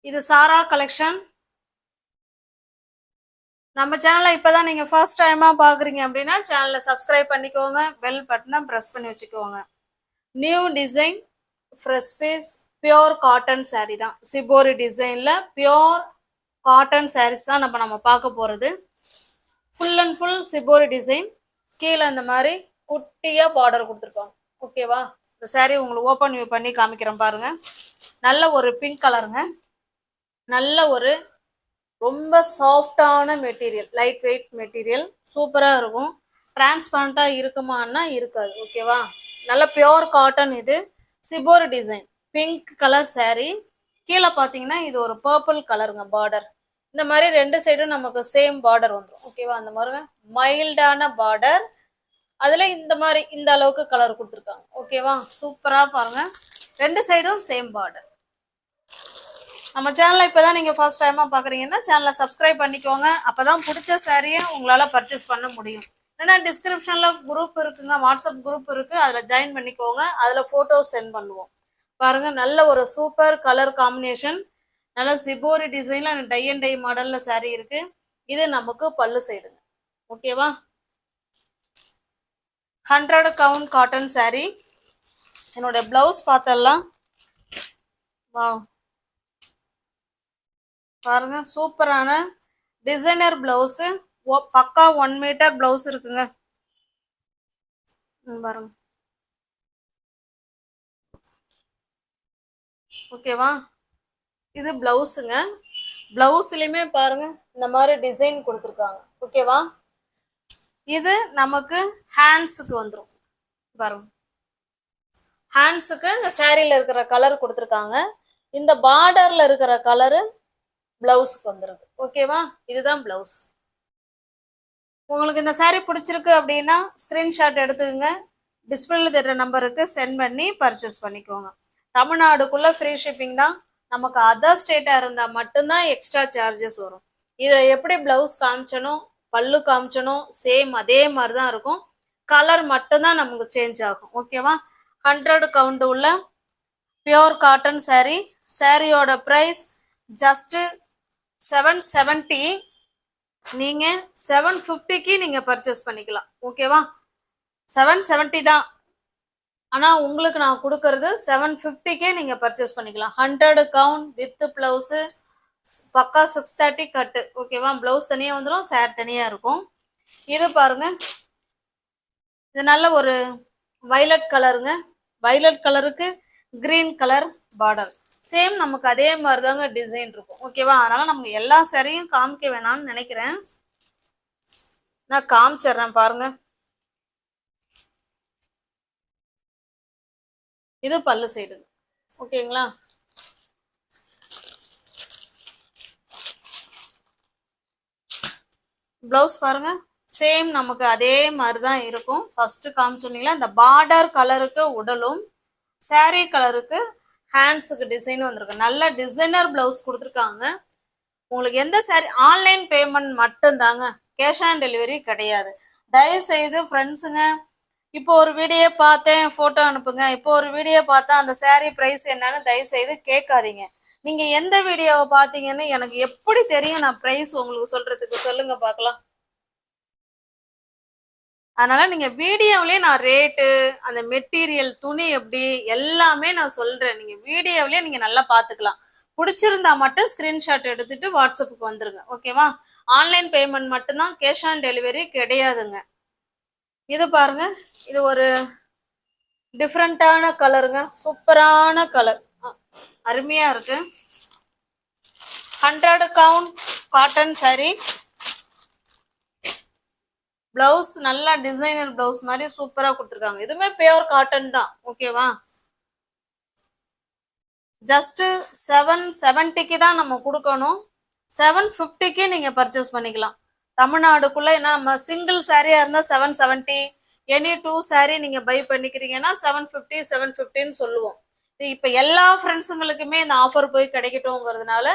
இது சாரா கலெக்ஷன். நம்ம சேனலை இப்பதான் நீங்க ஃபர்ஸ்ட் டைமா பாக்குறீங்க அப்படின்னா சேனலை சப்ஸ்கிரைப் பண்ணிக்கோங்க, பெல் பட்டனை பிரஸ் பண்ணி வச்சுக்கோங்க. New design, fresh piece, pure cotton sari தான். சிபோரி டிசைன்ல பியோர் காட்டன் சாரீஸ் தான் நம்ம பார்க்க போறது. Full and full shibori design. கீழே இந்த மாதிரி குட்டியா பார்டர் கொடுத்துருப்பாங்க. ஓகேவா? இந்த சாரீ உங்களுக்கு ஓப்பன் வியூ பண்ணி காமிக்கிறேன் பாருங்க. நல்ல ஒரு பிங்க் கலருங்க. நல்ல ஒரு ரொம்ப சாஃப்டான மெட்டீரியல், லைட் வெயிட் மெட்டீரியல், சூப்பராக இருக்கும். டிரான்ஸ்பரண்டாக இருக்குமான்னா இருக்காது. ஓகேவா? நல்ல பியோர் காட்டன். இது shibori design, pink colour sari. கீழே பார்த்தீங்கன்னா இது ஒரு பர்பிள் கலருங்க பார்டர். இந்த மாதிரி ரெண்டு சைடும் நமக்கு சேம் பார்டர் வந்துடும். ஓகேவா? அந்த மாதிரி மைல்டான பார்டர். அதில் இந்த மாதிரி இந்த அளவுக்கு கலர் கொடுத்துருக்காங்க. ஓகேவா? சூப்பராக பாருங்க, ரெண்டு சைடும் சேம் பார்டர். நம்ம சேனலை இப்போதான் நீங்கள் ஃபர்ஸ்ட் டைமாக பார்க்குறீங்கன்னா சேனலை சப்ஸ்கிரைப் பண்ணிக்கோங்க. அப்போ தான் பிடிச்ச சாரியை உங்களால் பர்ச்சேஸ் பண்ண முடியும். ஏன்னா டிஸ்கிரிப்ஷனில் குரூப் இருக்குங்க, வாட்ஸ்அப் குரூப் இருக்குது, அதில் ஜாயின் பண்ணிக்கோங்க. அதில் ஃபோட்டோஸ் சென்ட் பண்ணுவோம். பாருங்கள், நல்ல ஒரு சூப்பர் கலர் காம்பினேஷன். நல்ல சிபோரி டிசைனில் டை அண்ட் டை மாடலில் சாரீ இருக்குது. இது நமக்கு பல்லு சைடுங்க. ஓகேவா? 100 கவுண்ட் காட்டன் சாரீ. என்னோட பிளவுஸ் பார்த்தலாம். வா பாருங்க, சூப்பரான டிசைனர் பிளவுஸ். பக்கா 1 மீட்டர் பிளவுஸ் இருக்குங்க. பாருங்க. ஓகேவா? இது பிளவுஸுங்க. பிளவுஸ்லயுமே பாருங்க இந்த மாதிரி டிசைன் கொடுத்துருக்காங்க. ஓகேவா? இது நமக்கு ஹேண்ட்ஸுக்கு வந்துடும். பாருங்க, ஹேண்ட்ஸுக்கு இந்த சாரியில இருக்கிற கலர் கொடுத்துருக்காங்க. இந்த பார்டர்ல இருக்கிற கலரு பிளவுஸுக்கு வந்துருக்கு. ஓகேவா? இதுதான் பிளவுஸ். உங்களுக்கு இந்த சாரீ பிடிச்சிருக்கு அப்படின்னா ஸ்கிரீன்ஷாட் எடுத்துக்கோங்க. டிஸ்பிளேல தெரிகிற நம்பருக்கு சென்ட் பண்ணி பர்ச்சேஸ் பண்ணிக்கோங்க. தமிழ்நாடுக்குள்ள ஃப்ரீ ஷிப்பிங் தான். நமக்கு அதர் ஸ்டேட்டாக இருந்தால் மட்டும்தான் எக்ஸ்ட்ரா சார்ஜஸ் வரும். இதை எப்படி பிளவுஸ் காமிச்சனும் பல்லு காமிச்சனும் சேம் அதே மாதிரி தான் இருக்கும். கலர் மட்டும்தான் நமக்கு சேஞ்ச் ஆகும். ஓகேவா? 100 கவுண்ட் உள்ள பியோர் காட்டன் சாரீ. சாரியோட ப்ரைஸ் ஜஸ்ட்டு 770. நீங்கள் 750க்கு நீங்கள் பர்ச்சேஸ் பண்ணிக்கலாம். ஓகேவா? 770 தான். ஆனால் உங்களுக்கு நான் கொடுக்கறது 750க்கே நீங்கள் பர்ச்சேஸ் பண்ணிக்கலாம். 100 கவுண்ட் வித் ப்ளவுஸு, பக்கா 630 கட்டு. ஓகேவா? ப்ளவுஸ் தனியாக வந்துடும், சார் தனியாக இருக்கும். இது பாருங்க, இது நல்ல ஒரு வைலட் கலருங்க. வைலட் கலருக்கு கிரீன் கலர் பார்டர். சேம் நமக்கு அதே மாதிரி தாங்க டிசைன் இருக்கும். ஓகேவா? அதனால நமக்கு எல்லா சாரியும் காமிக்க வேணாம்னு நினைக்கிறேன். நான் காமிச்சிடுறேன் பாருங்க. இது பல்லு சைடு. ஓகேங்களா? பிளவுஸ் பாருங்க, சேம் நமக்கு அதே மாதிரி தான் இருக்கும். ஃபர்ஸ்ட் காமிச்சோன்னீங்களா, இந்த பார்டர் கலருக்கு உடலும் சாரீ கலருக்கு ஹேண்ட்ஸுக்கு டிசைன் வந்திருக்கு. நல்ல டிசைனர் பிளவுஸ் கொடுத்துருக்காங்க. உங்களுக்கு எந்த சாரீ ஆன்லைன் பேமெண்ட் மட்டும்தாங்க, கேஷ் ஆன் டெலிவரி கிடையாது. தயவு செய்து ஃப்ரெண்ட்ஸுங்க, இப்போ ஒரு வீடியோ பார்த்தேன் ஃபோட்டோ அனுப்புங்க, இப்போ ஒரு வீடியோ பார்த்தா அந்த சாரீ ப்ரைஸ் என்னன்னு தயவு செய்து கேட்காதீங்க. நீங்க எந்த வீடியோவை பார்த்தீங்கன்னு எனக்கு எப்படி தெரியும் நான் ப்ரைஸ் உங்களுக்கு சொல்றதுக்கு? சொல்லுங்க பார்க்கலாம். அதனால நீங்க வீடியோவிலே நான் ரேட்டு, அந்த மெட்டீரியல், துணி எப்படி எல்லாமே நான் சொல்றேன். நீங்க வீடியோவிலே நீங்க நல்லா பார்த்துக்கலாம். பிடிச்சிருந்தா மட்டும் ஸ்கிரீன்ஷாட் எடுத்துட்டு வாட்ஸ்அப்புக்கு வந்துருங்க. ஓகேவா? ஆன்லைன் பேமெண்ட் மட்டும்தான், கேஷ் ஆன் டெலிவரி கிடையாதுங்க. இது பாருங்க, இது ஒரு டிஃப்ரெண்டான கலருங்க. சூப்பரான கலர், அருமையா இருக்கு. 100 கவுண்ட் காட்டன் சாரீ. பிளவுஸ் நல்லா டிசைனர் பிளவுஸ் மாதிரி சூப்பரா கொடுத்துருக்காங்க. இதுவுமே பியோர் காட்டன் தான். ஓகேவா? ஜஸ்ட் 770க்கு தான் நம்ம கொடுக்கணும். 750க்கு நீங்க பர்ச்சேஸ் பண்ணிக்கலாம். தமிழ்நாடுக்குள்ள என்ன, நம்ம சிங்கிள் சாரியா இருந்தா 770, எனி 2 சாரீ நீங்க பை பண்ணிக்கிறீங்கன்னா 750 750ன்னு சொல்லுவோம். இப்ப எல்லா ஃப்ரெண்ட்ஸுங்களுக்குமே இந்த ஆஃபர் போய் கிடைக்கட்டும்ங்கிறதுனால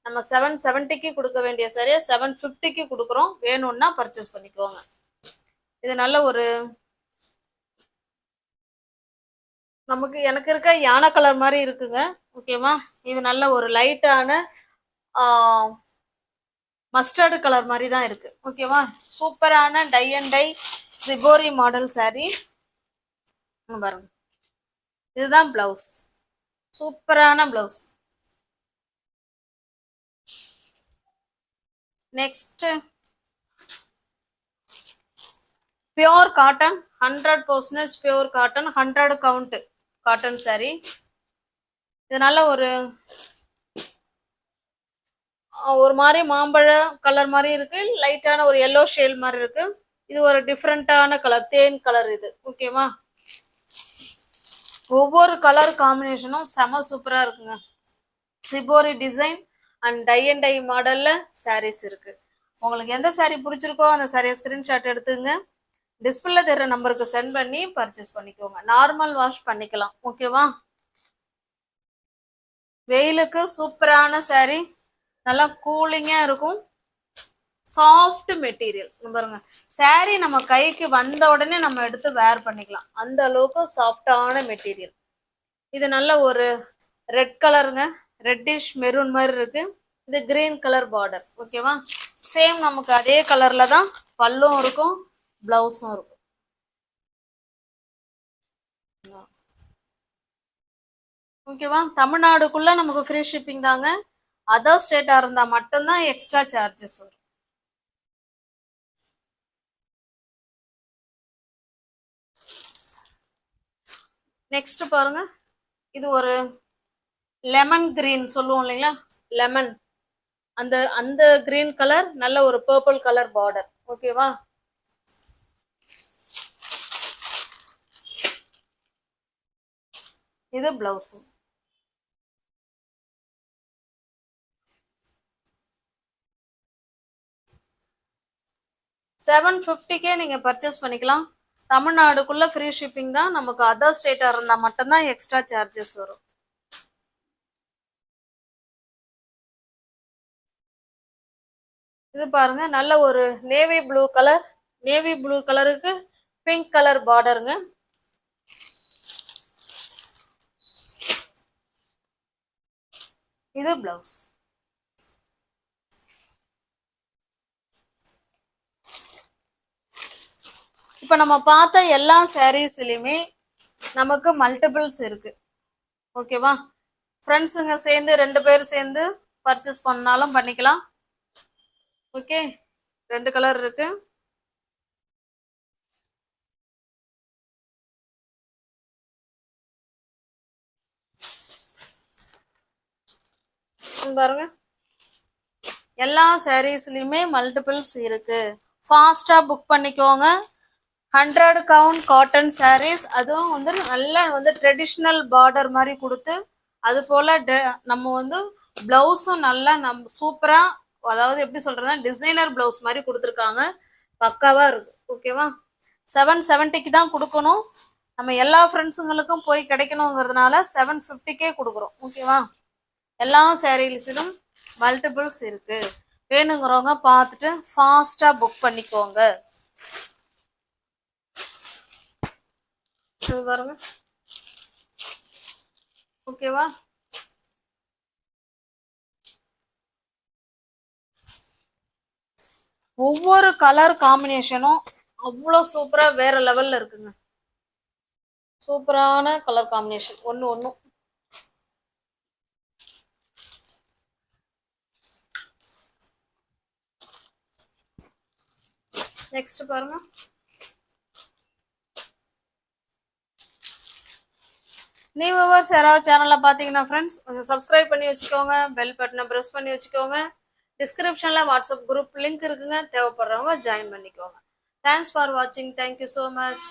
நம்ம 770க்கு கொடுக்க வேண்டிய சாரியை 750க்கு கொடுக்குறோம். வேணும்னா பர்ச்சேஸ் பண்ணிக்கோங்க. இது நல்ல ஒரு நமக்கு எனக்கு இருக்க யானை கலர் மாதிரி இருக்குங்க. ஓகேவா? இது நல்ல ஒரு லைட்டான மஸ்டர்டு கலர் மாதிரி தான் இருக்கு. ஓகேவா? சூப்பரான tie and dye shibori model saree. பாருங்க, இதுதான் பிளவுஸ். சூப்பரான blouse. Next pure cotton, 100% pure cotton, 100 count cotton saree. இது நல்ல ஒரு மாதிரி மாம்பழ கலர் மாதிரி இருக்கு, லைட்டான ஒரு எல்லோ ஷேல் மாதிரி இருக்கு. இது ஒரு டிஃப்ரெண்டான கலர், தேன் கலர் இது. ஓகேவா? ஒவ்வொரு கலர் காம்பினேஷனும் செம சூப்பரா இருக்குங்க. Shibori design and tie and dye மாடல்ல சாரீஸ் இருக்கு. உங்களுக்கு எந்த saree பிடிச்சிருக்கோ அந்த சாரியை ஸ்கிரீன்ஷாட் எடுத்துங்க, டிஸ்பிளே தெரிய நம்பருக்கு சென்ட் பண்ணி பர்ச்சேஸ் பண்ணிக்கோங்க. நார்மல் வாஷ் பண்ணிக்கலாம். ஓகேவா? வெயிலுக்கு சூப்பரான saree, நல்லா கூலிங்கா இருக்கும். சாஃப்ட் மெட்டீரியல் பாருங்க. saree நம்ம கைக்கு வந்த உடனே நம்ம எடுத்து வேர் பண்ணிக்கலாம், அந்த அளவுக்கு சாஃப்டான மெட்டீரியல். இது நல்ல ஒரு ரெட் கலருங்க, ரெட்டிஷ் மெரூன் மாதிரி இருக்கு. இது கிரீன் கலர் பார்டர். ஓகேவா? சேம் நமக்கு அதே கலர்ல தான் பல்லும் இருக்கும், பிளவுஸும் இருக்கும். ஓகேவா? தமிழ்நாடுக்குள்ள நமக்கு ஃப்ரீ ஷிப்பிங் தாங்க. அதர் ஸ்டேட்டா இருந்தா மட்டும்தான் எக்ஸ்ட்ரா சார்ஜஸ் வரும். நெக்ஸ்ட் பாருங்க, இது ஒரு லெமன் கிரீன் சொல்லுவோம் இல்லைங்களா, லெமன், அந்த அந்த கிரீன் கலர், நல்ல ஒரு பர்பிள் கலர் பார்டர். ஓகேவா? இது பிளவுஸ். $750 நீங்க பர்ச்சேஸ் பண்ணிக்கலாம். தமிழ்நாடுக்குள்ள ஃப்ரீ ஷிப்பிங் தான். நமக்கு அதர் ஸ்டேட்டா இருந்தா மட்டும்தான் எக்ஸ்ட்ரா சார்ஜஸ் வரும். இது பாருங்க, நல்ல ஒரு navy blue colour, navy blue கலருக்கு பிங்க் கலர் பார்டருங்க. இது பிளவுஸ். இப்போ நம்ம பார்த்த எல்லா சாரீஸ்லையுமே நமக்கு மல்டிபிள்ஸ் இருக்கு. ஓகேவா? ஃப்ரெண்ட்ஸுங்க சேர்ந்து 2 பேர் சேர்ந்து பர்ச்சேஸ் பண்ணாலும் பண்ணிக்கலாம். ஓகே, 2 கலர் இருக்கு. பாருங்க, எல்லா சாரீஸ்லயுமே மல்டிபிள்ஸ் இருக்கு. ஃபாஸ்டா புக் பண்ணிக்கோங்க. 100 கவுண்ட் காட்டன் சாரீஸ், அதுவும் நல்ல ட்ரெடிஷ்னல் பார்டர் மாதிரி கொடுத்து, அது போல நம்ம பிளவுஸும் நல்லா சூப்பரா, அதாவது எப்படி சொல்றதுன்னா டிசைனர் பிளவுஸ் மாதிரி கொடுத்துருக்காங்க. பக்காவா இருக்கு. ஓகேவா? 770 தான் கொடுக்கணும். நம்ம எல்லா ஃப்ரெண்ட்ஸுங்களுக்கும் போய் கிடைக்கணுங்கிறதுனால 750 கொடுக்குறோம். ஓகேவா? எல்லா சாரீஸிலும் மல்டிபிள்ஸ் இருக்கு. வேணுங்கிறவங்க பார்த்துட்டு ஃபாஸ்டா புக் பண்ணிக்கோங்க. பாருங்க. ஓகேவா? ஒவ்வொரு கலர் காம்பினேஷனும் அவ்வளோ சூப்பரா வேற லெவல்ல இருக்குங்க. சூப்பரான கலர் காம்பினேஷன் ஒன்னும். நெக்ஸ்ட் பாருங்க, நியூ வியூவர்ஸ் யாராவது சேனல்ல பாத்தீங்கன்னா ஃப்ரெண்ட்ஸ் கொஞ்சம் சப்ஸ்கிரைப் பண்ணி வச்சுக்கோங்க, பெல் பட்டனை பிரஸ் பண்ணி வச்சுக்கோங்க. டிஸ்கிரிப்ஷன்ல வாட்ஸ்அப் குரூப் லிங்க் இருக்குங்க, தேவைப்படுறவங்க ஜாயின் பண்ணிக்கோங்க. தேங்க்ஸ் ஃபார் வாட்சிங். Thank you so much.